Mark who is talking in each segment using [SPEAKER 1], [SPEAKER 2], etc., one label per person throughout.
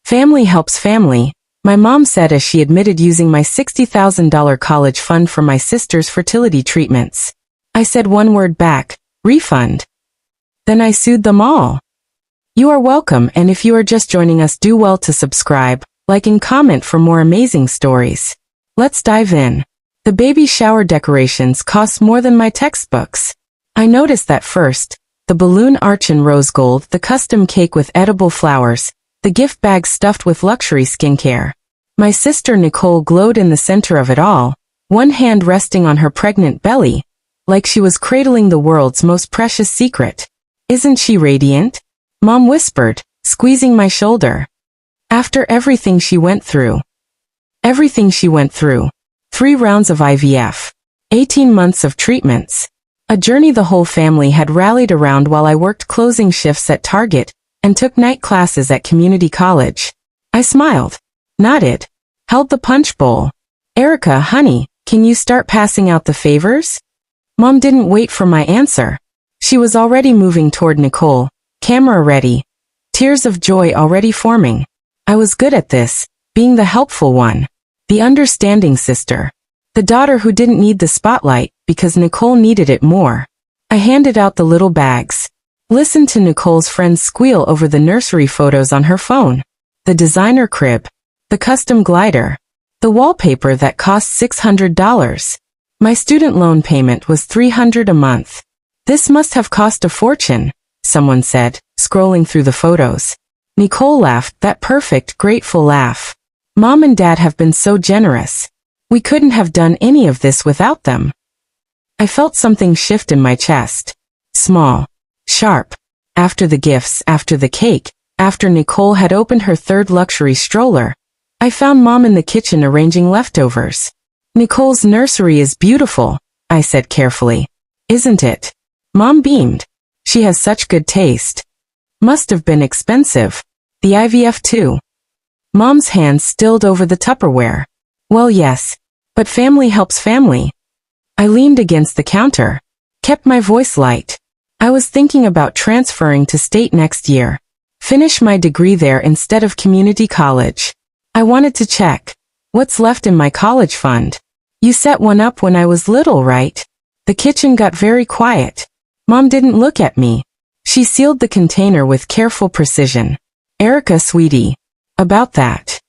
[SPEAKER 1] Family helps family, my mom said as she admitted using my $60,000 college fund for my sister's fertility treatments. I said one word back, refund. Then I sued them all. You are welcome, and if you are just joining us, do well to subscribe, like and comment for more amazing stories. Let's dive in. The baby shower decorations cost more than my textbooks. I noticed that first. The balloon arch in rose gold, the custom cake with edible flowers, the gift bag stuffed with luxury skincare. My sister Nicole glowed in the center of it all, one hand resting on her pregnant belly, like she was cradling the world's most precious secret. Isn't she radiant? Mom whispered, squeezing my shoulder. After everything she went through. 3 rounds of IVF. 18 months of treatments. A journey the whole family had rallied around while I worked closing shifts at Target and took night classes at community college. I smiled, nodded, held the punch bowl. Erika, honey, can you start passing out the favors? Mom didn't wait for my answer. She was already moving toward Nicole, camera ready, tears of joy already forming. I was good at this, being the helpful one, the understanding sister, the daughter who didn't need the spotlight because Nicole needed it more. I handed out the little bags. Listened to Nicole's friends squeal over the nursery photos on her phone. The designer crib. The custom glider. The wallpaper that cost $600. My student loan payment was $300 a month. This must have cost a fortune, someone said, scrolling through the photos. Nicole laughed, that perfect, grateful laugh. Mom and Dad have been so generous. We couldn't have done any of this without them. I felt something shift in my chest. Small. Sharp. After the gifts, after the cake, after Nicole had opened her third luxury stroller, I found Mom in the kitchen arranging leftovers. Nicole's nursery is beautiful, I said carefully. Isn't it? Mom beamed. She has such good taste. Must have been expensive. The IVF too. Mom's hands stilled over the Tupperware. Well, yes. But family helps family. I leaned against the counter. Kept my voice light. I was thinking about transferring to state next year. Finish my degree there instead of community college. I wanted to check. What's left in my college fund? You set one up when I was little, right? The kitchen got very quiet. Mom didn't look at me. She sealed the container with careful precision. Erika, sweetie. About that.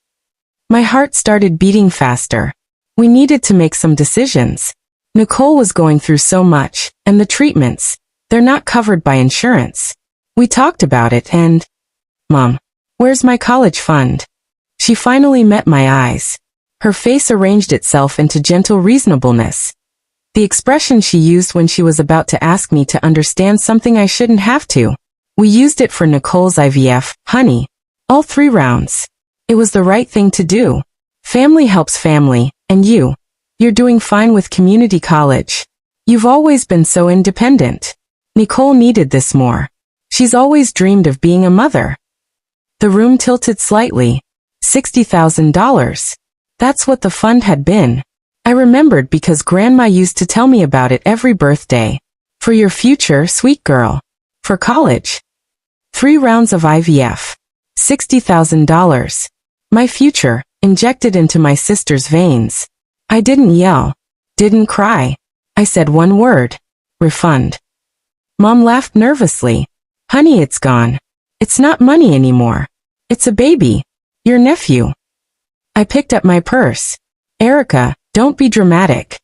[SPEAKER 1] My heart started beating faster. We needed to make some decisions. Nicole was going through so much, and the treatments, they're not covered by insurance. We talked about it and... Mom, where's my college fund? She finally met my eyes. Her face arranged itself into gentle reasonableness. The expression she used when she was about to ask me to understand something I shouldn't have to. We used it for Nicole's IVF, honey. All 3 rounds. It was the right thing to do. Family helps family, and you're doing fine with community college. You've always been so independent. Nicole needed this more. She's always dreamed of being a mother. The room tilted slightly. $60,000. That's what the fund had been. I remembered because Grandma used to tell me about it every birthday. For your future, sweet girl. For college. 3 rounds of IVF. $60,000. My future, injected into my sister's veins. I didn't yell. Didn't cry. I said one word. Refund. Mom laughed nervously. Honey, it's gone. It's not money anymore. It's a baby. Your nephew. I picked up my purse. Erika, don't be dramatic.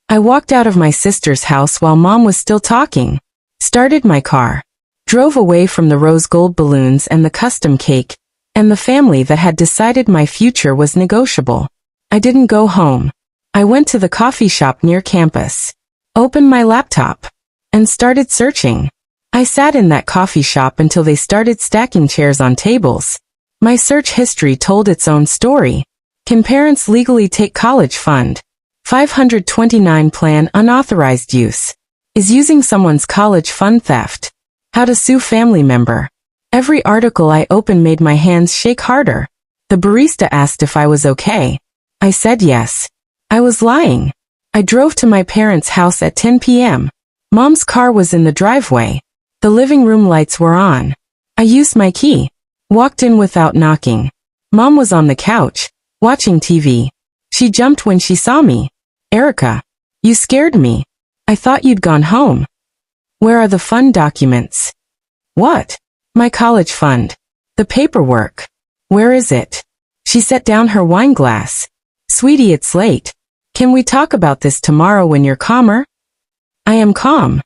[SPEAKER 1] I walked out of my sister's house while Mom was still talking. Started my car. Drove away from the rose gold balloons and the custom cake, and the family that had decided my future was negotiable. I didn't go home. I went to the coffee shop near campus. Opened my laptop. And started searching. I sat in that coffee shop until they started stacking chairs on tables. My search history told its own story. Can parents legally take college fund? 529 plan unauthorized use. Is using someone's college fund theft? How to sue family member. Every article I opened made my hands shake harder. The barista asked if I was okay. I said yes. I was lying. I drove to my parents' house at 10 p.m. Mom's car was in the driveway. The living room lights were on. I used my key. Walked in without knocking. Mom was on the couch, watching TV. She jumped when she saw me. Erika, you scared me. I thought you'd gone home. Where are the fund documents? What? My college fund. The paperwork. Where is it? She set down her wine glass. Sweetie, it's late. Can we talk about this tomorrow when you're calmer? I am calm.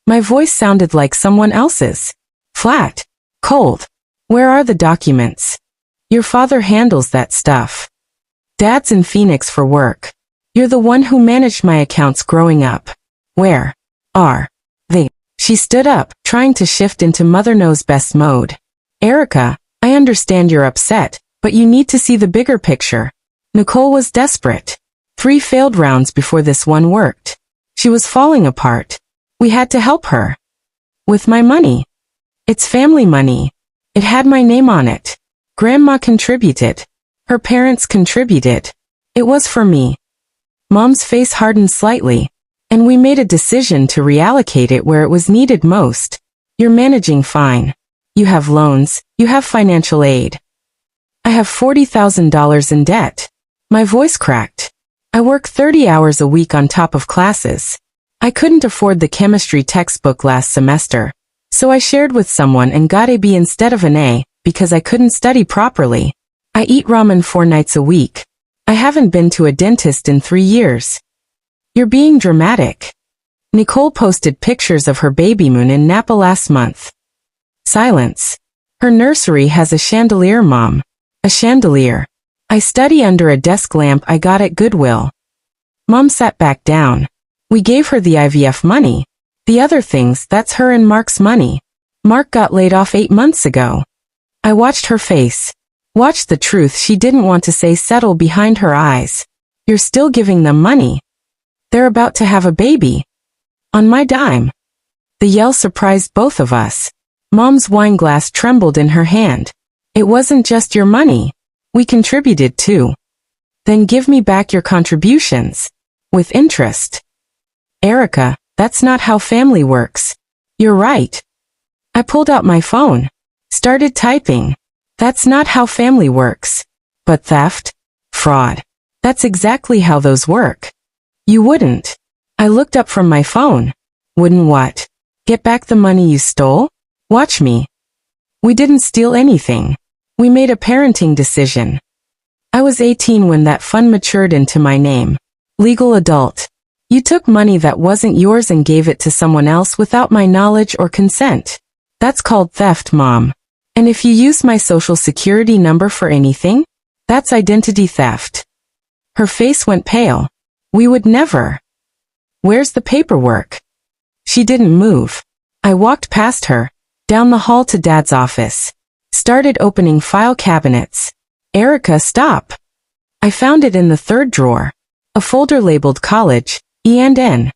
[SPEAKER 1] My voice sounded like someone else's. Flat. Cold. Where are the documents? Your father handles that stuff. Dad's in Phoenix for work. You're the one who managed my accounts growing up. Where are they? She stood up, trying to shift into Mother Knows Best mode. Erika, I understand you're upset, but you need to see the bigger picture. Nicole was desperate. 3 failed rounds before this one worked. She was falling apart. We had to help her. With my money. It's family money. It had my name on it. Grandma contributed. Her parents contributed. It was for me. Mom's face hardened slightly, and we made a decision to reallocate it where it was needed most. You're managing fine. You have loans, you have financial aid. I have $40,000 in debt. My voice cracked. I work 30 hours a week on top of classes. I couldn't afford the chemistry textbook last semester, so I shared with someone and got a B instead of an A because I couldn't study properly. I eat ramen 4 nights a week. I haven't been to a dentist in 3 years. You're being dramatic. Nicole posted pictures of her baby moon in Napa last month. Silence. Her nursery has a chandelier, Mom. A chandelier. I study under a desk lamp I got at Goodwill. Mom sat back down. We gave her the IVF money. The other things, that's her and Mark's money. Mark got laid off 8 months ago. I watched her face. Watched the truth she didn't want to say settle behind her eyes. You're still giving them money. They're about to have a baby. On my dime. The yell surprised both of us. Mom's wine glass trembled in her hand. It wasn't just your money. We contributed too. Then give me back your contributions. With interest. Erika, that's not how family works. You're right. I pulled out my phone. Started typing. That's not how family works. But theft? Fraud. That's exactly how those work. You wouldn't. I looked up from my phone. Wouldn't what? Get back the money you stole? Watch me. We didn't steal anything. We made a parenting decision. I was 18 when that fund matured into my name. Legal adult. You took money that wasn't yours and gave it to someone else without my knowledge or consent. That's called theft, Mom. And if you use my social security number for anything, that's identity theft. Her face went pale. We would never. Where's the paperwork? She didn't move. I walked past her, down the hall to Dad's office. Started opening file cabinets. Erika, stop. I found it in the 3rd drawer. A folder labeled college, E&N.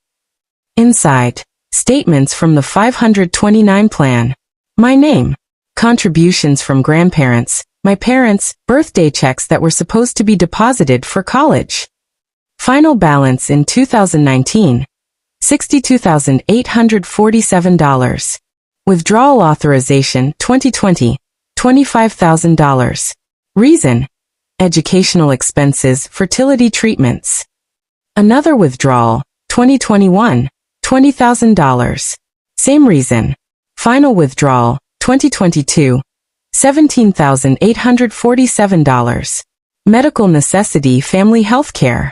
[SPEAKER 1] Inside, statements from the 529 plan. My name. Contributions from grandparents, my parents, birthday checks that were supposed to be deposited for college. Final balance in 2019, $62,847. Withdrawal authorization 2020, $25,000. Reason: educational expenses, fertility treatments. Another withdrawal, 2021, $20,000. Same reason. Final withdrawal, 2022, $17,847. Medical necessity, family health care.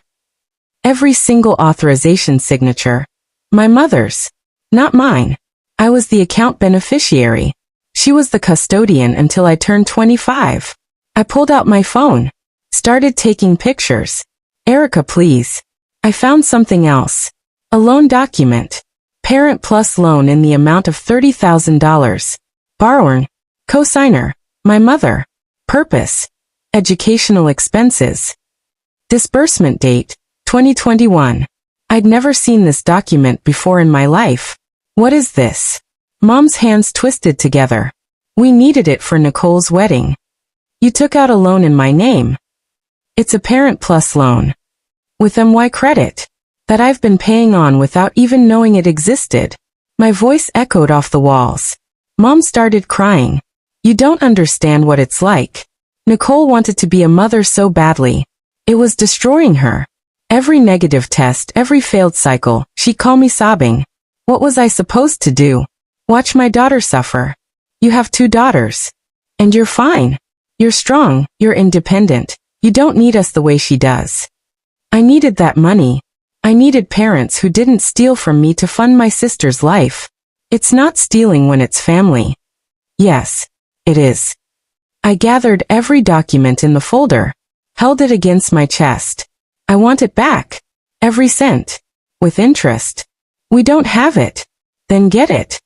[SPEAKER 1] Every single authorization signature. My mother's. Not mine. I was the account beneficiary. She was the custodian until I turned 25. I pulled out my phone. Started taking pictures. Erika, please. I found something else. A loan document. Parent plus loan in the amount of $30,000. Borrower. Cosigner. My mother. Purpose. Educational expenses. Disbursement date. 2021. I'd never seen this document before in my life. What is this? Mom's hands twisted together. We needed it for Nicole's wedding. You took out a loan in my name. It's a Parent Plus loan. With MY credit. That I've been paying on without even knowing it existed. My voice echoed off the walls. Mom started crying. You don't understand what it's like. Nicole wanted to be a mother so badly. It was destroying her. Every negative test, every failed cycle, she'd call me sobbing. What was I supposed to do? Watch my daughter suffer. You have 2 daughters. And you're fine. You're strong, you're independent. You don't need us the way she does. I needed that money. I needed parents who didn't steal from me to fund my sister's life. It's not stealing when it's family. Yes, it is. I gathered every document in the folder, held it against my chest. I want it back. Every cent. With interest. We don't have it. Then get it.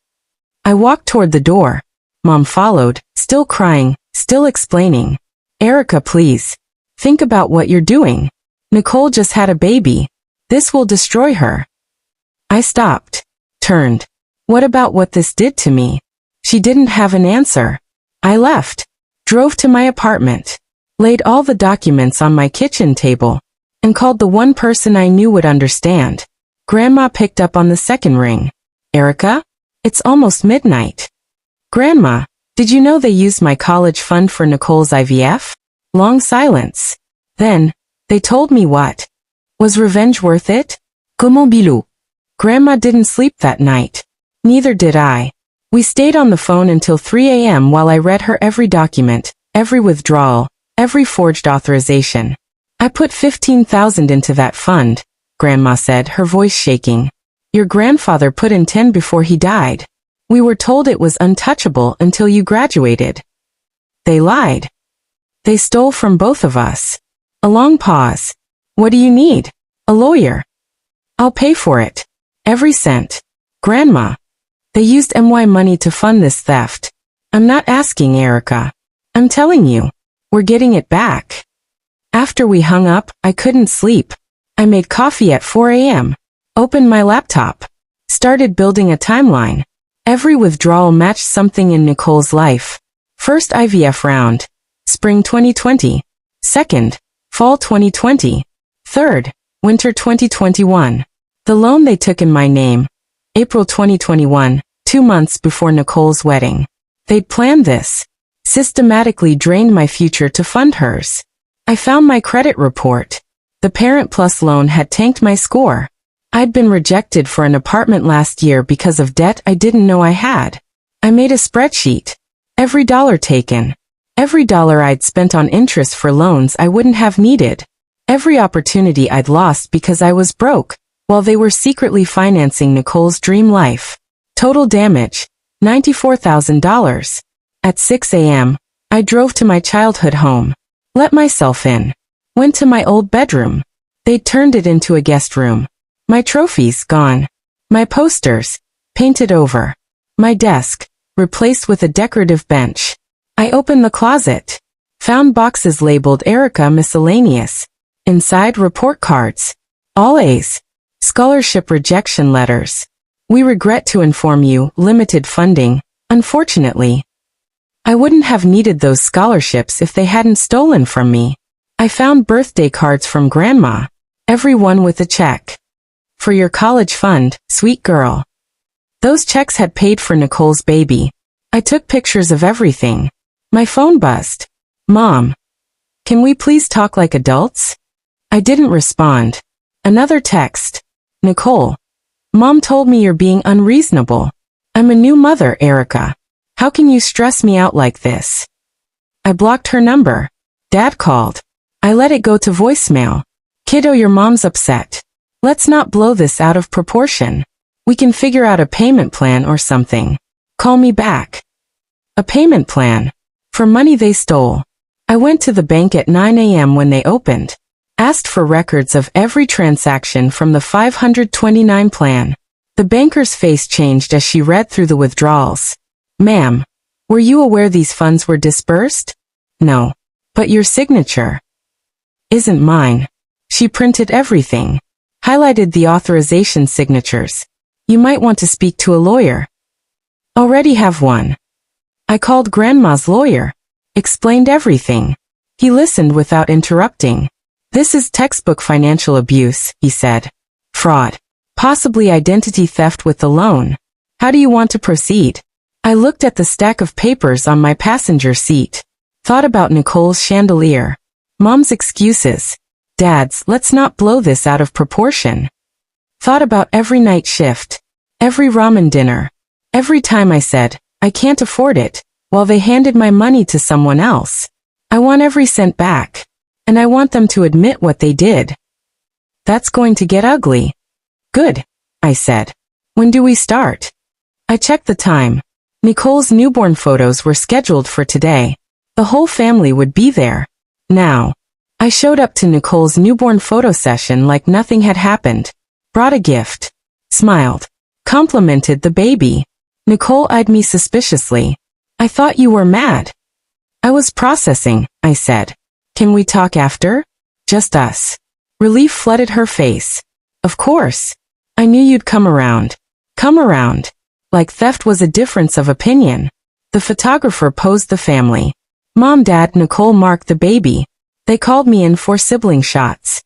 [SPEAKER 1] I walked toward the door. Mom followed, still crying, still explaining. Erika, please. Think about what you're doing. Nicole just had a baby. This will destroy her. I stopped. Turned. What about what this did to me? She didn't have an answer. I left. Drove to my apartment. Laid all the documents on my kitchen table. And called the one person I knew would understand. Grandma picked up on the second ring. Erika? It's almost midnight. Grandma, did you know they used my college fund for Nicole's IVF? Long silence. Then, they told me what? Was revenge worth it? Comment Mhilo? Grandma didn't sleep that night. Neither did I. We stayed on the phone until 3 a.m. while I read her every document, every withdrawal, every forged authorization. I put $15,000 into that fund, Grandma said, her voice shaking. Your grandfather put in 10 before he died. We were told it was untouchable until you graduated. They lied. They stole from both of us. A long pause. What do you need? A lawyer. I'll pay for it. Every cent. Grandma. They used my money to fund this theft. I'm not asking, Erika. I'm telling you. We're getting it back. After we hung up, I couldn't sleep. I made coffee at 4 a.m. Opened my laptop. Started building a timeline. Every withdrawal matched something in Nicole's life. First IVF round. Spring 2020. Second, fall 2020. Third, winter 2021. The loan they took in my name. April 2021, 2 months before Nicole's wedding. They'd planned this. Systematically drained my future to fund hers. I found my credit report. The Parent Plus loan had tanked my score. I'd been rejected for an apartment last year because of debt I didn't know I had. I made a spreadsheet. Every dollar taken. Every dollar I'd spent on interest for loans I wouldn't have needed. Every opportunity I'd lost because I was broke, while they were secretly financing Nicole's dream life. Total damage, $94,000. At 6 a.m., I drove to my childhood home. Let myself in. Went to my old bedroom. They'd turned it into a guest room. My trophies gone. My posters painted over. My desk replaced with a decorative bench. I opened the closet. Found boxes labeled Erika Miscellaneous. Inside, report cards. All A's. Scholarship rejection letters. We regret to inform you, limited funding, unfortunately. I wouldn't have needed those scholarships if they hadn't stolen from me. I found birthday cards from Grandma, every one with a check. For your college fund, sweet girl. Those checks had paid for Nicole's baby. I took pictures of everything. My phone buzzed. Mom. Can we please talk like adults? I didn't respond. Another text. Nicole. Mom told me you're being unreasonable. I'm a new mother, Erika. How can you stress me out like this? I blocked her number. Dad called. I let it go to voicemail. Kiddo, your mom's upset. Let's not blow this out of proportion. We can figure out a payment plan or something. Call me back. A payment plan. For money they stole. I went to the bank at 9 a.m. when they opened. Asked for records of every transaction from the 529 plan. The banker's face changed as she read through the withdrawals. Ma'am, were you aware these funds were disbursed? No. But your signature isn't mine. She printed everything. Highlighted the authorization signatures. You might want to speak to a lawyer. Already have one. I called Grandma's lawyer. Explained everything. He listened without interrupting. This is textbook financial abuse, he said. Fraud. Possibly identity theft with the loan. How do you want to proceed? I looked at the stack of papers on my passenger seat. Thought about Nicole's chandelier. Mom's excuses. Dad's, let's not blow this out of proportion. Thought about every night shift. Every ramen dinner. Every time I said, I can't afford it, while they handed my money to someone else. I want every cent back. And I want them to admit what they did. That's going to get ugly. Good, I said. When do we start? I checked the time. Nicole's newborn photos were scheduled for today. The whole family would be there. Now, I showed up to Nicole's newborn photo session like nothing had happened. Brought a gift. Smiled. Complimented the baby. Nicole eyed me suspiciously. I thought you were mad. I was processing, I said. Can we talk after? Just us. Relief flooded her face. Of course. I knew you'd come around. Come around. Like theft was a difference of opinion. The photographer posed the family. Mom, Dad, Nicole, Mark, the baby. They called me in for sibling shots.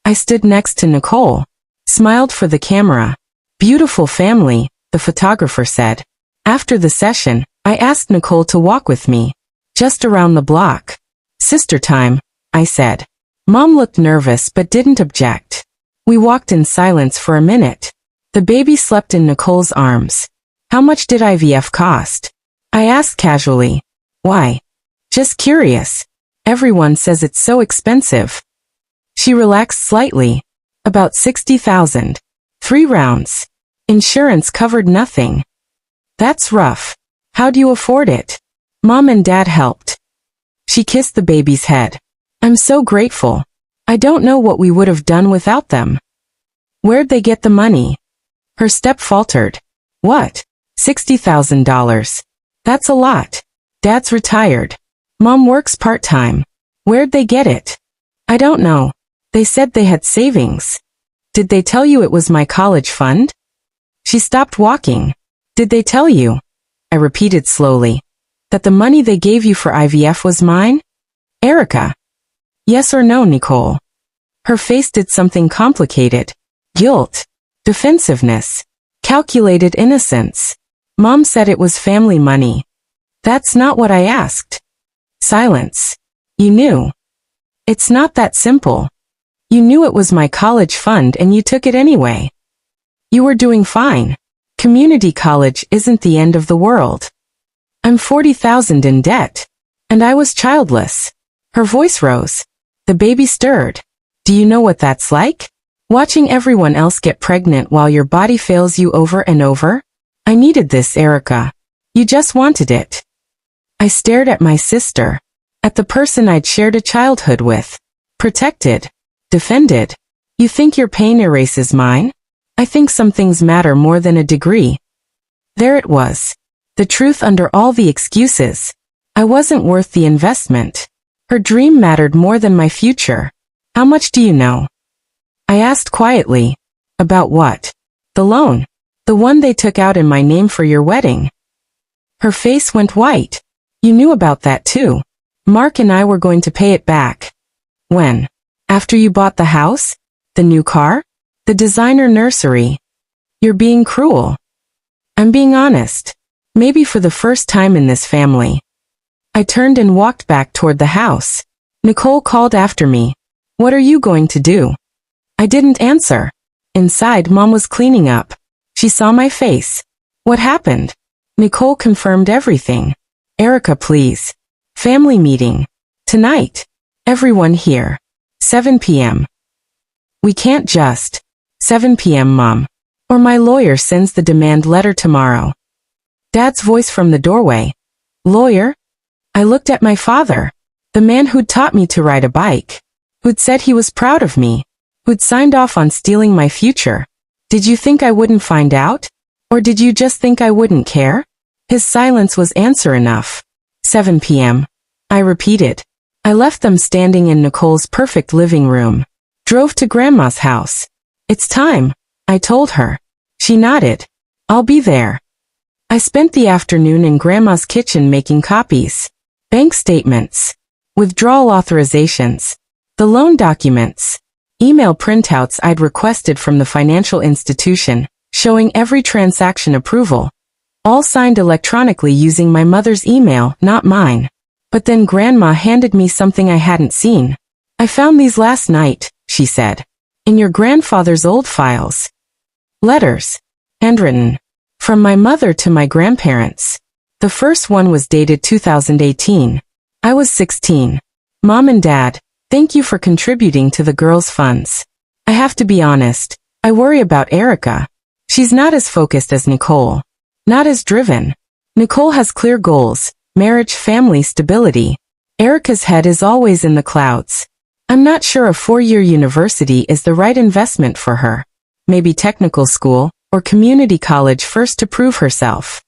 [SPEAKER 1] I stood next to Nicole. Smiled for the camera. Beautiful family, the photographer said. After the session, I asked Nicole to walk with me. Just around the block. Sister time, I said. Mom looked nervous but didn't object. We walked in silence for a minute. The baby slept in Nicole's arms. How much did IVF cost? I asked casually. Why? Just curious. Everyone says it's so expensive. She relaxed slightly. About 60,000. 3 rounds. Insurance covered nothing. That's rough. How do you afford it? Mom and Dad helped. She kissed the baby's head. I'm so grateful. I don't know what we would have done without them. Where'd they get the money? Her step faltered. What? $60,000. That's a lot. Dad's retired. Mom works part-time. Where'd they get it? I don't know. They said they had savings. Did they tell you it was my college fund? She stopped walking. Did they tell you? I repeated slowly. That the money they gave you for IVF was mine? Erika. Yes or no, Nicole? Her face did something complicated. Guilt. Defensiveness. Calculated innocence. Mom said it was family money. That's not what I asked. Silence. You knew. It's not that simple. You knew it was my college fund and you took it anyway. You were doing fine. Community college isn't the end of the world. I'm 40,000 in debt. And I was childless. Her voice rose. The baby stirred. Do you know what that's like? Watching everyone else get pregnant while your body fails you over and over? I needed this, Erika. You just wanted it. I stared at my sister. At the person I'd shared a childhood with. Protected. Defended. You think your pain erases mine? I think some things matter more than a degree. There it was. The truth under all the excuses. I wasn't worth the investment. Her dream mattered more than my future. How much do you know? I asked quietly. About what? The loan. The one they took out in my name for your wedding. Her face went white. You knew about that too. Mark and I were going to pay it back. When? After you bought the house? The new car? The designer nursery? You're being cruel. I'm being honest. Maybe for the first time in this family. I turned and walked back toward the house. Nicole called after me. What are you going to do? I didn't answer. Inside, Mom was cleaning up. She saw my face. What happened? Nicole confirmed everything. Erika, please. Family meeting. Tonight. Everyone here. 7 p.m. We can't just. 7 p.m., Mom. Or my lawyer sends the demand letter tomorrow. Dad's voice from the doorway. Lawyer? I looked at my father. The man who'd taught me to ride a bike. Who'd said he was proud of me. Who'd signed off on stealing my future. Did you think I wouldn't find out? Or did you just think I wouldn't care? His silence was answer enough. 7 p.m. I repeated. I left them standing in Nicole's perfect living room. Drove to Grandma's house. It's time, I told her. She nodded. I'll be there. I spent the afternoon in Grandma's kitchen making copies. Bank statements. Withdrawal authorizations. The loan documents. Email printouts I'd requested from the financial institution, showing every transaction approval. All signed electronically using my mother's email, not mine. But then Grandma handed me something I hadn't seen. I found these last night, she said. In your grandfather's old files. Letters. Handwritten. From my mother to my grandparents. The first one was dated 2018. I was 16. Mom and Dad, thank you for contributing to the girls' funds. I have to be honest, I worry about Erika. She's not as focused as Nicole. Not as driven. Nicole has clear goals, marriage, family, stability. Erika's head is always in the clouds. I'm not sure a 4-year university is the right investment for her. Maybe technical school, or community college first to prove herself.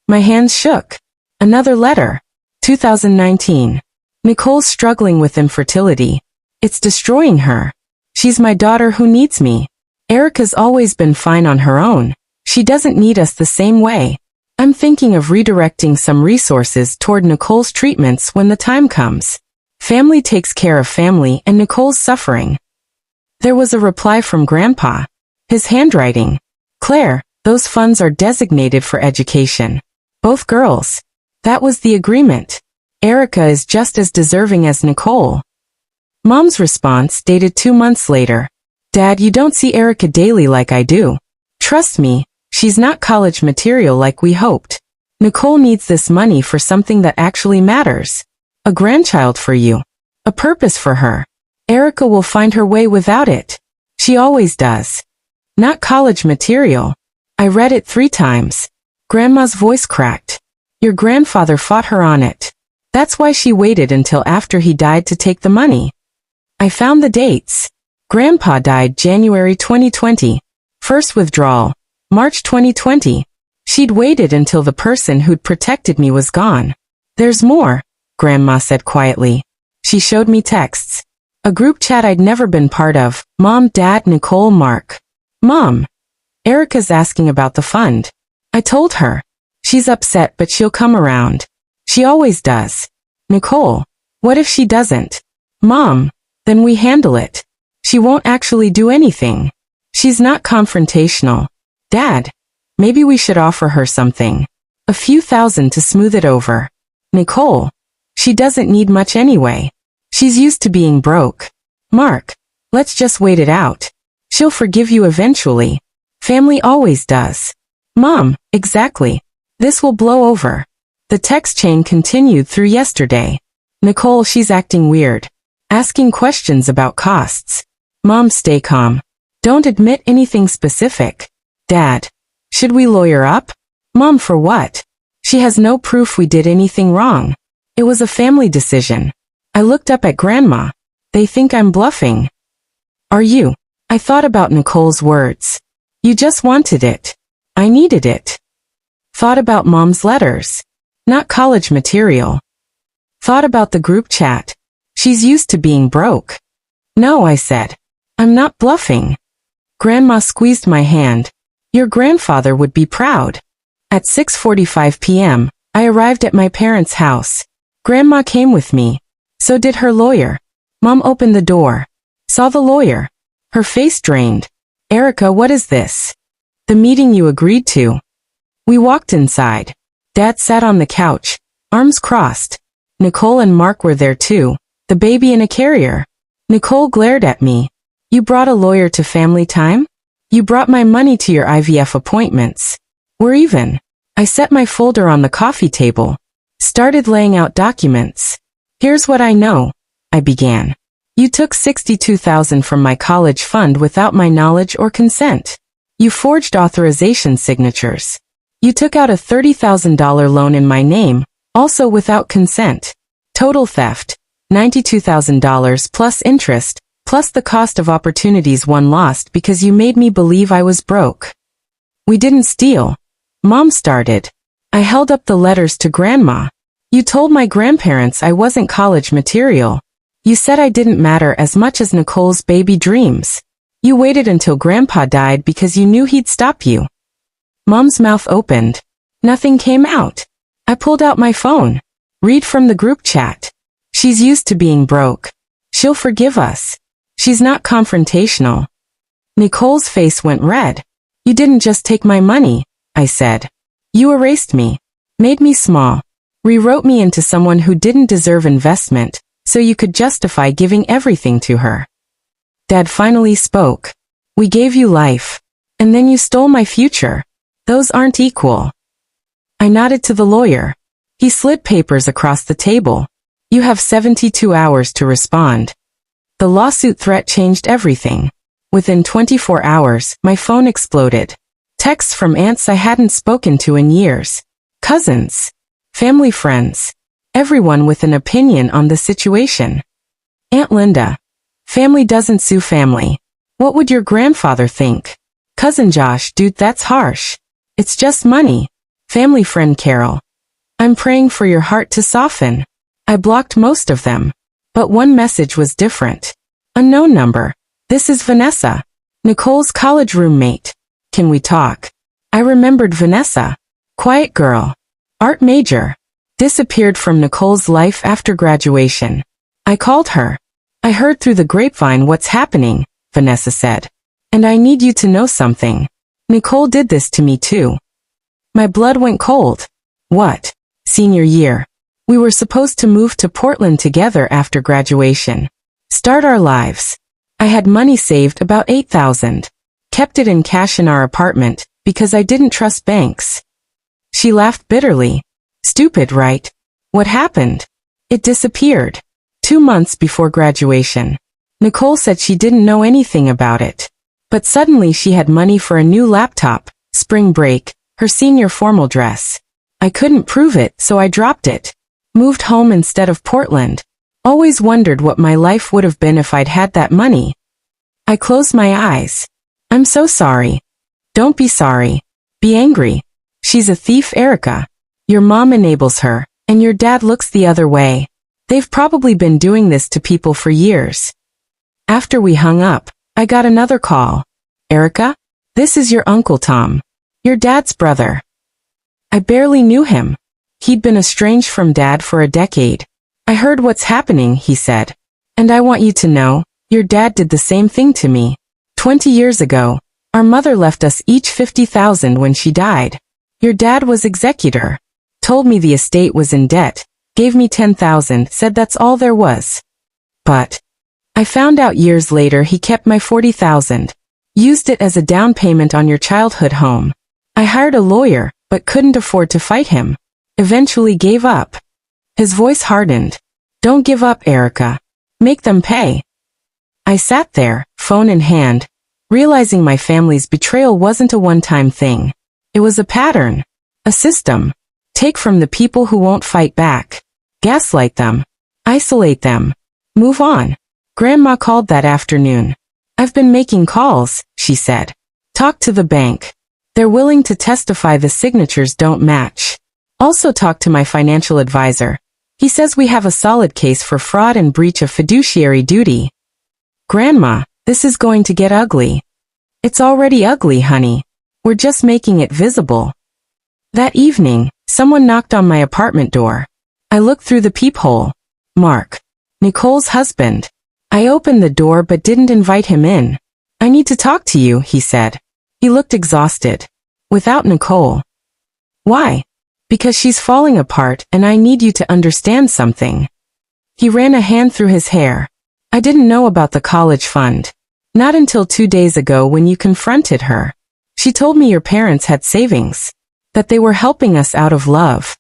[SPEAKER 1] My hands shook. Another letter. 2019. Nicole's struggling with infertility. It's destroying her. She's my daughter who needs me. Erika's always been fine on her own. She doesn't need us the same way. I'm thinking of redirecting some resources toward Nicole's treatments when the time comes. Family takes care of family and Nicole's suffering. There was a reply from Grandpa. His handwriting. Claire, those funds are designated for education. Both girls. That was the agreement. Erika is just as deserving as Nicole. Mom's response, dated 2 months later. Dad, you don't see Erika daily like I do. Trust me, she's not college material like we hoped. Nicole needs this money for something that actually matters. A grandchild for you. A purpose for her. Erika will find her way without it. She always does. Not college material. I read it 3 times. Grandma's voice cracked. Your grandfather fought her on it. That's why she waited until after he died to take the money. I found the dates. Grandpa died January 2020. First withdrawal, March 2020. She'd waited until the person who'd protected me was gone. There's more, Grandma said quietly. She showed me texts. A group chat I'd never been part of. Mom, Dad, Nicole, Mark. Mom. Erika's asking about the fund. I told her. She's upset but she'll come around. She always does. Nicole. What if she doesn't? Mom. Then we handle it. She won't actually do anything. She's not confrontational. Dad. Maybe we should offer her something. A few thousand to smooth it over. Nicole. She doesn't need much anyway. She's used to being broke. Mark. Let's just wait it out. She'll forgive you eventually. Family always does. Mom. Exactly. This will blow over. The text chain continued through yesterday. Nicole, she's acting weird. Asking questions about costs. Mom, stay calm. Don't admit anything specific. Dad. Should we lawyer up? Mom, for what? She has no proof we did anything wrong. It was a family decision. I looked up at Grandma. They think I'm bluffing. Are you? I thought about Nicole's words. You just wanted it. I needed it. Thought about Mom's letters. Not college material. Thought about the group chat. She's used to being broke. No, I said. I'm not bluffing. Grandma squeezed my hand. Your grandfather would be proud. At 6:45 p.m., I arrived at my parents' house. Grandma came with me. So did her lawyer. Mom opened the door. Saw the lawyer. Her face drained. Erika, what is this? The meeting you agreed to. We walked inside. Dad sat on the couch, arms crossed. Nicole and Mark were there too, the baby in a carrier. Nicole glared at me. You brought a lawyer to family time? You brought my money to your IVF appointments. We're even. I set my folder on the coffee table. Started laying out documents. Here's what I know, I began. You took $62,000 from my college fund without my knowledge or consent. You forged authorization signatures. You took out a $30,000 loan in my name, also without consent. Total theft, $92,000 plus interest, plus the cost of opportunities one lost because you made me believe I was broke. We didn't steal. Mom started. I held up the letters to Grandma. You told my grandparents I wasn't college material. You said I didn't matter as much as Nicole's baby dreams. You waited until Grandpa died because you knew he'd stop you. Mom's mouth opened. Nothing came out. I pulled out my phone. Read from the group chat. She's used to being broke. She'll forgive us. She's not confrontational. Nicole's face went red. You didn't just take my money, I said. You erased me. Made me small. Rewrote me into someone who didn't deserve investment, so you could justify giving everything to her. Dad finally spoke. We gave you life. And then you stole my future. Those aren't equal. I nodded to the lawyer. He slid papers across the table. You have 72 hours to respond. The lawsuit threat changed everything. Within 24 hours, my phone exploded. Texts from aunts I hadn't spoken to in years. Cousins. Family friends. Everyone with an opinion on the situation. Aunt Linda. Family doesn't sue family. What would your grandfather think? Cousin Josh, dude, that's harsh. It's just money. Family friend Carol. I'm praying for your heart to soften. I blocked most of them. But one message was different. Unknown number. This is Vanessa. Nicole's college roommate. Can we talk? I remembered Vanessa. Quiet girl. Art major. Disappeared from Nicole's life after graduation. I called her. I heard through the grapevine what's happening, Vanessa said. And I need you to know something. Nicole did this to me too. My blood went cold. What? Senior year. We were supposed to move to Portland together after graduation. Start our lives. I had money saved, about $8,000. Kept it in cash in our apartment, because I didn't trust banks. She laughed bitterly. Stupid, right? What happened? It disappeared. 2 months before graduation. Nicole said she didn't know anything about it. But suddenly she had money for a new laptop, spring break, her senior formal dress. I couldn't prove it, so I dropped it. Moved home instead of Portland. Always wondered what my life would have been if I'd had that money. I closed my eyes. I'm so sorry. Don't be sorry. Be angry. She's a thief, Erika. Your mom enables her, and your dad looks the other way. They've probably been doing this to people for years. After we hung up, I got another call. Erika? This is your Uncle Tom. Your dad's brother. I barely knew him. He'd been estranged from Dad for a decade. I heard what's happening, he said. And I want you to know, your dad did the same thing to me. 20 years ago, our mother left us each $50,000 when she died. Your dad was executor. Told me the estate was in debt. Gave me $10,000, said that's all there was. But I found out years later he kept my $40,000. Used it as a down payment on your childhood home. I hired a lawyer, but couldn't afford to fight him. Eventually gave up. His voice hardened. Don't give up, Erika. Make them pay. I sat there, phone in hand, realizing my family's betrayal wasn't a one-time thing. It was a pattern. A system. Take from the people who won't fight back. Gaslight them. Isolate them. Move on. Grandma called that afternoon. I've been making calls, she said. Talk to the bank. They're willing to testify the signatures don't match. Also talk to my financial advisor. He says we have a solid case for fraud and breach of fiduciary duty. Grandma, this is going to get ugly. It's already ugly, honey. We're just making it visible. That evening, someone knocked on my apartment door. I looked through the peephole. Mark. Nicole's husband. I opened the door but didn't invite him in. I need to talk to you, he said. He looked exhausted. Without Nicole. Why? Because she's falling apart and I need you to understand something. He ran a hand through his hair. I didn't know about the college fund. Not until 2 days ago when you confronted her. She told me your parents had savings. That they were helping us out of love.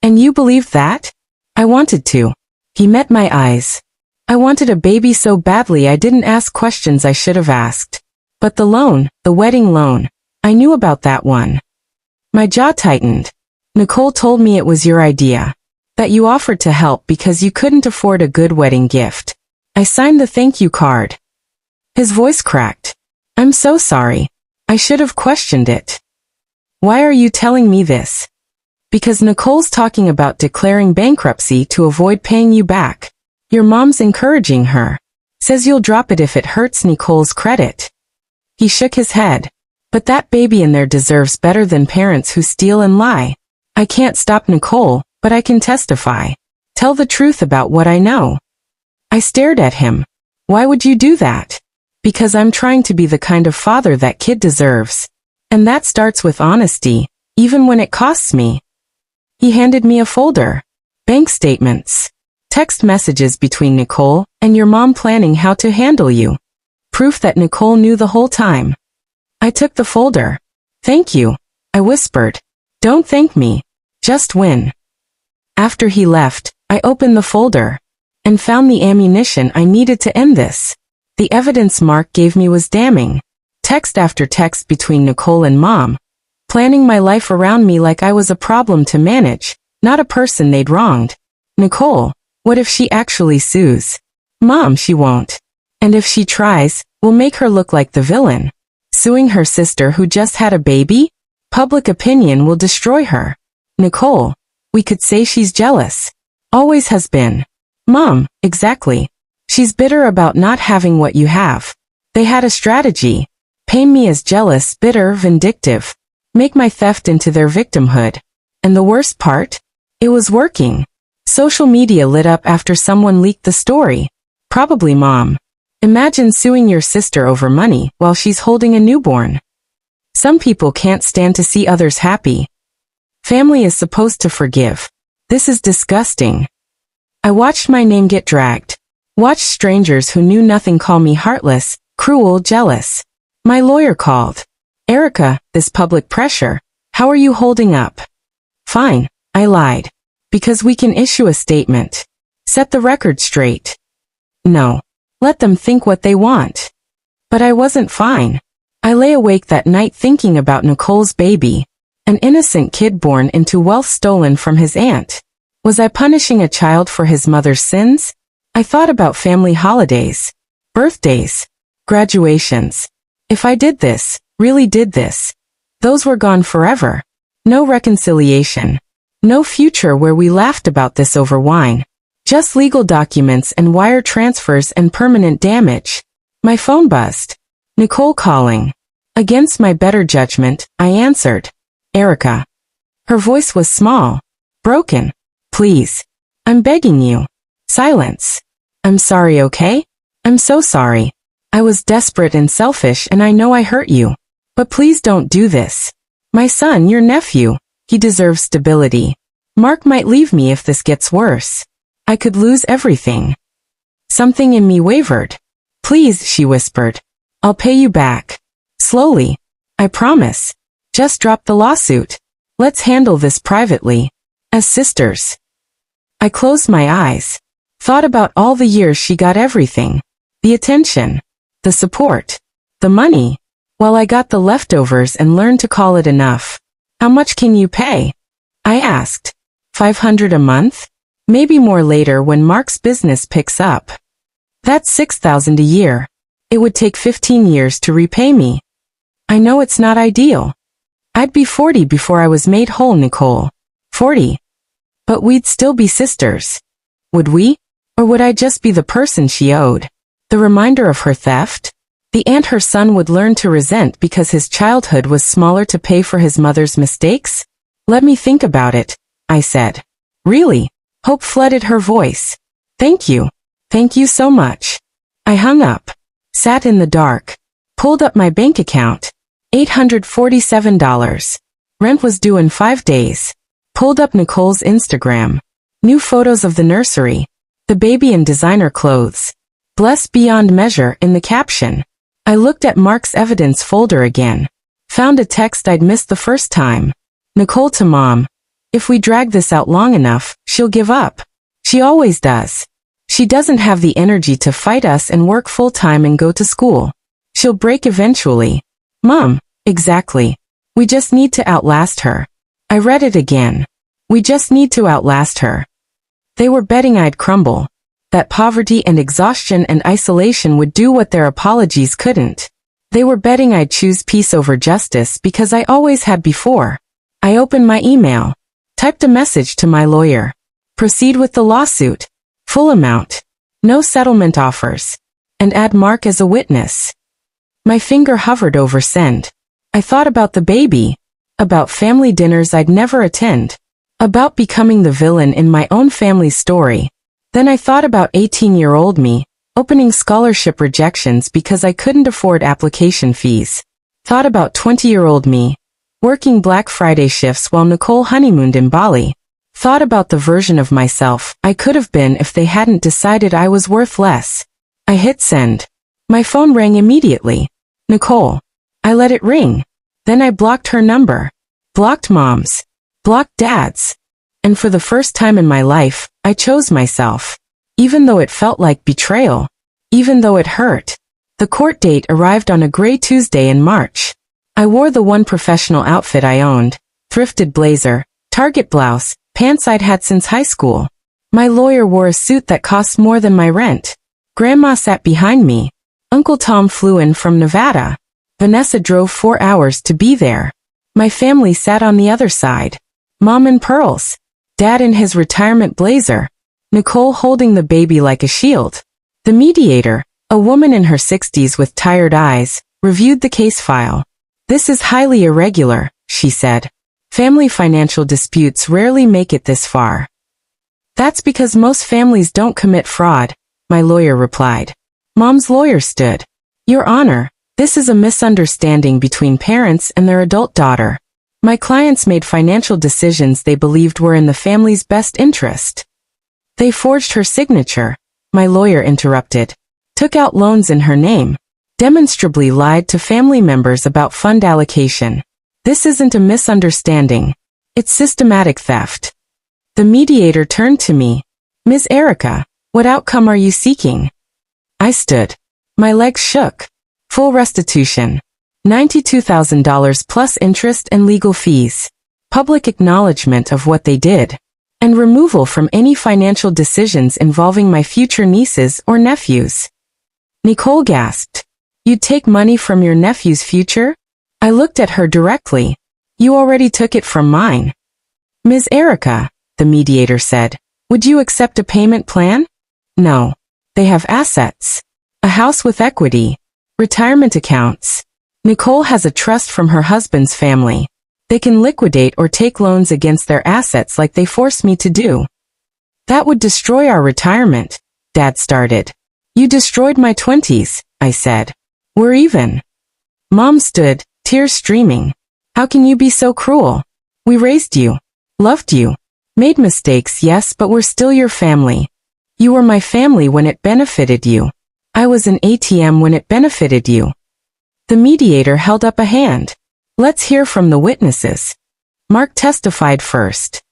[SPEAKER 1] And you believed that? I wanted to. He met my eyes. I wanted a baby so badly I didn't ask questions I should have asked. But the loan, the wedding loan, I knew about that one. My jaw tightened. Nicole told me it was your idea. That you offered to help because you couldn't afford a good wedding gift. I signed the thank you card. His voice cracked. I'm so sorry. I should have questioned it. Why are you telling me this? Because Nicole's talking about declaring bankruptcy to avoid paying you back. Your mom's encouraging her. Says you'll drop it if it hurts Nicole's credit. He shook his head. But that baby in there deserves better than parents who steal and lie. I can't stop Nicole, but I can testify. Tell the truth about what I know. I stared at him. Why would you do that? Because I'm trying to be the kind of father that kid deserves. And that starts with honesty, even when it costs me. He handed me a folder. Bank statements. Text messages between Nicole and your mom planning how to handle you. Proof that Nicole knew the whole time. I took the folder. Thank you, I whispered. Don't thank me. Just win. After he left, I opened the folder and found the ammunition I needed to end this. The evidence Mark gave me was damning. Text after text between Nicole and Mom, planning my life around me like I was a problem to manage, not a person they'd wronged. Nicole, what if she actually sues? Mom, she won't. And if she tries, we'll make her look like the villain. Suing her sister who just had a baby? Public opinion will destroy her. Nicole, we could say she's jealous. Always has been. Mom, exactly. She's bitter about not having what you have. They had a strategy. Paint me as jealous, bitter, vindictive. Make my theft into their victimhood. And the worst part? It was working. Social media lit up after someone leaked the story. Probably Mom. Imagine suing your sister over money while she's holding a newborn. Some people can't stand to see others happy. Family is supposed to forgive. This is disgusting. I watched my name get dragged. Watched strangers who knew nothing call me heartless, cruel, jealous. My lawyer called. Erika, this public pressure, how are you holding up? Fine, I lied. Because we can issue a statement. Set the record straight. No. Let them think what they want. But I wasn't fine. I lay awake that night thinking about Nicole's baby. An innocent kid born into wealth stolen from his aunt. Was I punishing a child for his mother's sins? I thought about family holidays, birthdays, graduations. If I did this, really did this, those were gone forever. No reconciliation. No future where we laughed about this over wine. Just legal documents and wire transfers and permanent damage. My phone buzzed. Nicole calling. Against my better judgment, I answered. Erika. Her voice was small. Broken. Please. I'm begging you. Silence. I'm sorry, okay? I'm so sorry. I was desperate and selfish and I know I hurt you. But please don't do this. My son, your nephew, he deserves stability. Mark might leave me if this gets worse. I could lose everything. Something in me wavered. Please, she whispered. I'll pay you back. Slowly. I promise. Just drop the lawsuit. Let's handle this privately. As sisters. I closed my eyes. Thought about all the years she got everything. The attention. The support. The money. While I got the leftovers and learned to call it enough. How much can you pay? I asked. $500 a month? Maybe more later when Mark's business picks up. That's $6,000 a year. It would take 15 years to repay me. I know it's not ideal. I'd be 40 before I was made whole, Nicole. 40. But we'd still be sisters. Would we? Or would I just be the person she owed? The reminder of her theft? The aunt her son would learn to resent because his childhood was smaller to pay for his mother's mistakes? Let me think about it, I said. Really? Hope flooded her voice. Thank you. Thank you so much. I hung up. Sat in the dark. Pulled up my bank account. $847. Rent was due in 5 days. Pulled up Nicole's Instagram. New photos of the nursery. The baby in designer clothes. Blessed beyond measure in the caption. I looked at Mark's evidence folder again. Found a text I'd missed the first time. Nicole to Mom. If we drag this out long enough, she'll give up. She always does. She doesn't have the energy to fight us and work full-time and go to school. She'll break eventually. Mom, exactly. We just need to outlast her. I read it again. We just need to outlast her. They were betting I'd crumble. That poverty and exhaustion and isolation would do what their apologies couldn't. They were betting I'd choose peace over justice because I always had before. I opened my email. Typed a message to my lawyer. Proceed with the lawsuit. Full amount. No settlement offers. And add Mark as a witness. My finger hovered over send. I thought about the baby. About family dinners I'd never attend. About becoming the villain in my own family story. Then I thought about 18-year-old me, opening scholarship rejections because I couldn't afford application fees. Thought about 20-year-old me, working Black Friday shifts while Nicole honeymooned in Bali. Thought about the version of myself I could have been if they hadn't decided I was worth less. I hit send. My phone rang immediately. Nicole. I let it ring. Then I blocked her number. Blocked Mom's. Blocked Dad's. And for the first time in my life, I chose myself. Even though it felt like betrayal. Even though it hurt. The court date arrived on a gray Tuesday in March. I wore the one professional outfit I owned. Thrifted blazer, Target blouse, pants I'd had since high school. My lawyer wore a suit that cost more than my rent. Grandma sat behind me. Uncle Tom flew in from Nevada. Vanessa drove 4 hours to be there. My family sat on the other side. Mom in pearls. Dad in his retirement blazer. Nicole holding the baby like a shield. The mediator, a woman in her 60s with tired eyes, reviewed the case file. This is highly irregular, she said. Family financial disputes rarely make it this far. That's because most families don't commit fraud, my lawyer replied. Mom's lawyer stood. Your Honor, this is a misunderstanding between parents and their adult daughter. My clients made financial decisions they believed were in the family's best interest. They forged her signature, my lawyer interrupted. Took out loans in her name. Demonstrably lied to family members about fund allocation. This isn't a misunderstanding. It's systematic theft. The mediator turned to me. Ms. Erika, what outcome are you seeking? I stood. My legs shook. Full restitution. $92,000 plus interest and legal fees. Public acknowledgement of what they did. And removal from any financial decisions involving my future nieces or nephews. Nicole gasped. You'd take money from your nephew's future? I looked at her directly. You already took it from mine. Ms. Erika, the mediator said, would you accept a payment plan? No. They have assets. A house with equity. Retirement accounts. Nicole has a trust from her husband's family. They can liquidate or take loans against their assets like they forced me to do. That would destroy our retirement, Dad started. You destroyed my 20s, I said. We're even. Mom stood, tears streaming. How can you be so cruel? We raised you. Loved you. Made mistakes, yes, but we're still your family. You were my family when it benefited you. I was an ATM when it benefited you. The mediator held up a hand. Let's hear from the witnesses. Mark testified first.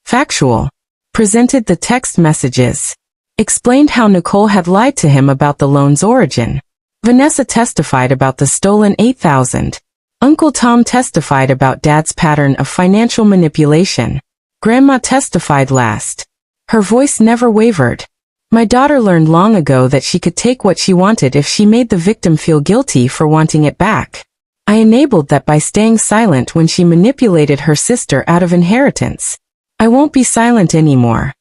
[SPEAKER 1] Factual. Presented the text messages. Explained how Nicole had lied to him about the loan's origin. Vanessa testified about the stolen $8,000. Uncle Tom testified about Dad's pattern of financial manipulation. Grandma testified last. Her voice never wavered. My daughter learned long ago that she could take what she wanted if she made the victim feel guilty for wanting it back. I enabled that by staying silent when she manipulated her sister out of inheritance. I won't be silent anymore.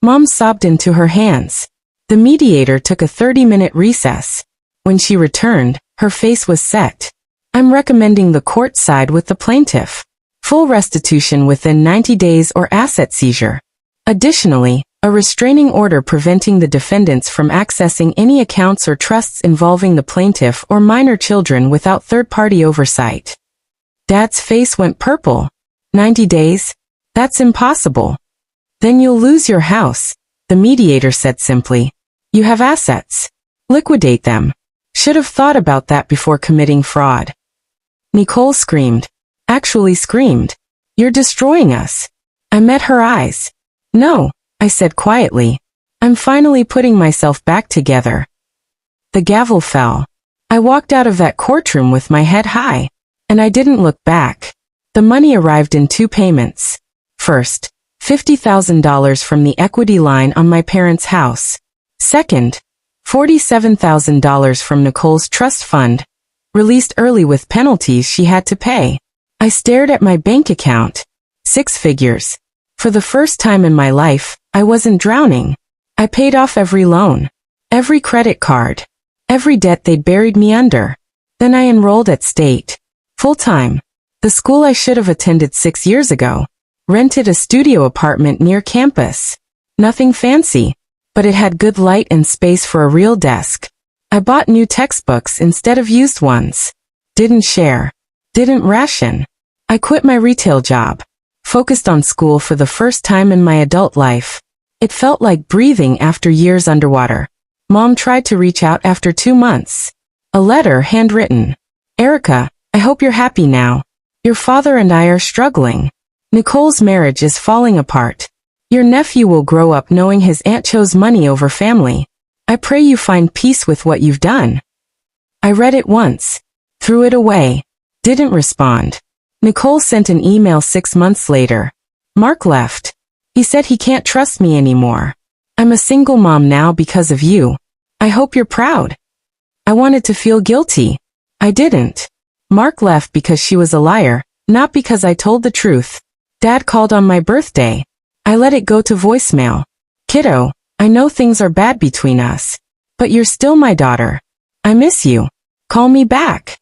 [SPEAKER 1] Mom sobbed into her hands. The mediator took a 30-minute recess. When she returned, her face was set. I'm recommending the court side with the plaintiff. Full restitution within 90 days or asset seizure. Additionally, a restraining order preventing the defendants from accessing any accounts or trusts involving the plaintiff or minor children without third-party oversight. Dad's face went purple. 90 days? That's impossible. Then you'll lose your house, the mediator said simply. You have assets. Liquidate them. Should have thought about that before committing fraud. Nicole screamed. Actually screamed. You're destroying us. I met her eyes. No, I said quietly. I'm finally putting myself back together. The gavel fell. I walked out of that courtroom with my head high. And I didn't look back. The money arrived in 2 payments. First, $50,000 from the equity line on my parents' house. Second, $47,000 from Nicole's trust fund, released early with penalties she had to pay. I stared at my bank account. 6 figures. For the first time in my life, I wasn't drowning. I paid off every loan, every credit card, every debt they'd buried me under. Then I enrolled at State. Full-time. The school I should have attended 6 years ago. Rented a studio apartment near campus. Nothing fancy, but it had good light and space for a real desk. I bought new textbooks instead of used ones. Didn't share. Didn't ration. I quit my retail job. focused on school for the first time in my adult life. It felt like breathing after years underwater. Mom tried to reach out after 2 months. A letter handwritten. Erika, I hope you're happy now. Your father and I are struggling. Nicole's marriage is falling apart. Your nephew will grow up knowing his aunt chose money over family. I pray you find peace with what you've done. I read it once. Threw it away. Didn't respond. Nicole sent an email 6 months later. Mark left. He said he can't trust me anymore. I'm a single mom now because of you. I hope you're proud. I wanted to feel guilty. I didn't. Mark left because she was a liar, not because I told the truth. Dad called on my birthday. I let it go to voicemail. Kiddo, I know things are bad between us. But you're still my daughter. I miss you. Call me back.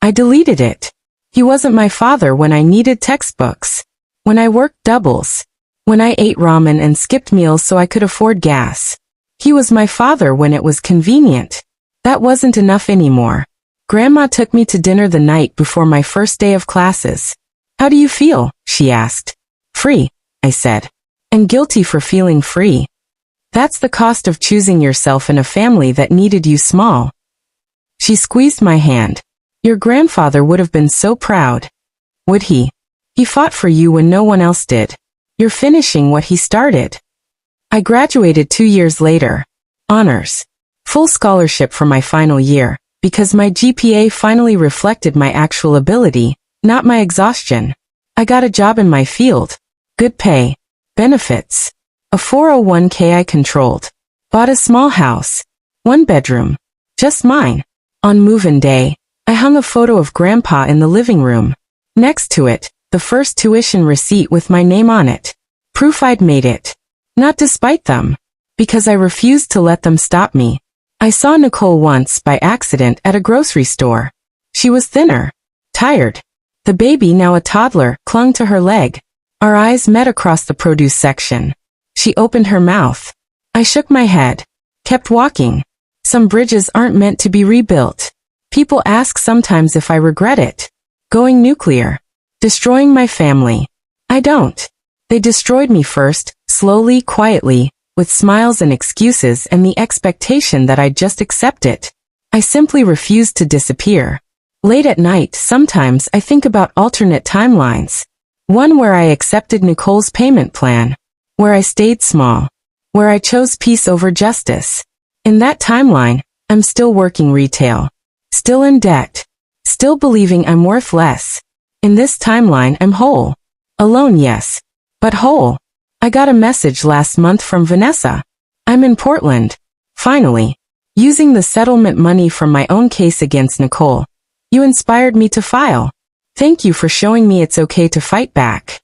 [SPEAKER 1] I deleted it. He wasn't my father when I needed textbooks. When I worked doubles. When I ate ramen and skipped meals so I could afford gas. He was my father when it was convenient. That wasn't enough anymore. Grandma took me to dinner the night before my first day of classes. How do you feel? She asked. Free, I said. And guilty for feeling free. That's the cost of choosing yourself in a family that needed you small. She squeezed my hand. Your grandfather would have been so proud. Would he? He fought for you when no one else did. You're finishing what he started. I graduated 2 years later. Honors. Full scholarship for my final year, because my GPA finally reflected my actual ability, not my exhaustion. I got a job in my field. Good pay. Benefits. A 401k I controlled. Bought a small house. 1 bedroom. Just mine. On move-in day, I hung a photo of Grandpa in the living room. Next to it, the first tuition receipt with my name on it. Proof I'd made it. Not despite them. Because I refused to let them stop me. I saw Nicole once by accident at a grocery store. She was thinner. Tired. The baby, now a toddler, clung to her leg. Our eyes met across the produce section. She opened her mouth. I shook my head. Kept walking. Some bridges aren't meant to be rebuilt. People ask sometimes if I regret it. Going nuclear. Destroying my family. I don't. They destroyed me first, slowly, quietly, with smiles and excuses and the expectation that I'd just accept it. I simply refused to disappear. Late at night, sometimes I think about alternate timelines. One where I accepted Nicole's payment plan. Where I stayed small. Where I chose peace over justice. In that timeline, I'm still working retail. Still in debt. Still believing I'm worth less. In this timeline, I'm whole. Alone, yes. But whole. I got a message last month from Vanessa. I'm in Portland. Finally. Using the settlement money from my own case against Nicole. You inspired me to file. Thank you for showing me it's okay to fight back.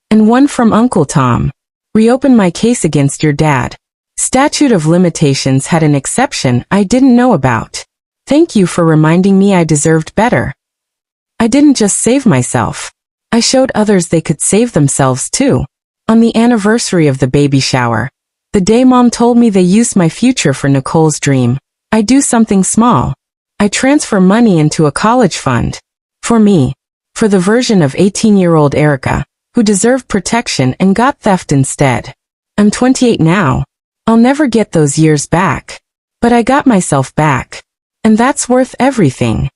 [SPEAKER 1] And one from Uncle Tom. Reopen my case against your dad. Statute of limitations had an exception I didn't know about. Thank you for reminding me I deserved better. I didn't just save myself. I showed others they could save themselves too. On the anniversary of the baby shower. The day Mom told me they used my future for Nicole's dream. I do something small. I transfer money into a college fund. For me. For the version of 18-year-old Erika, who deserved protection and got theft instead. I'm 28 now. I'll never get those years back. But I got myself back. And that's worth everything.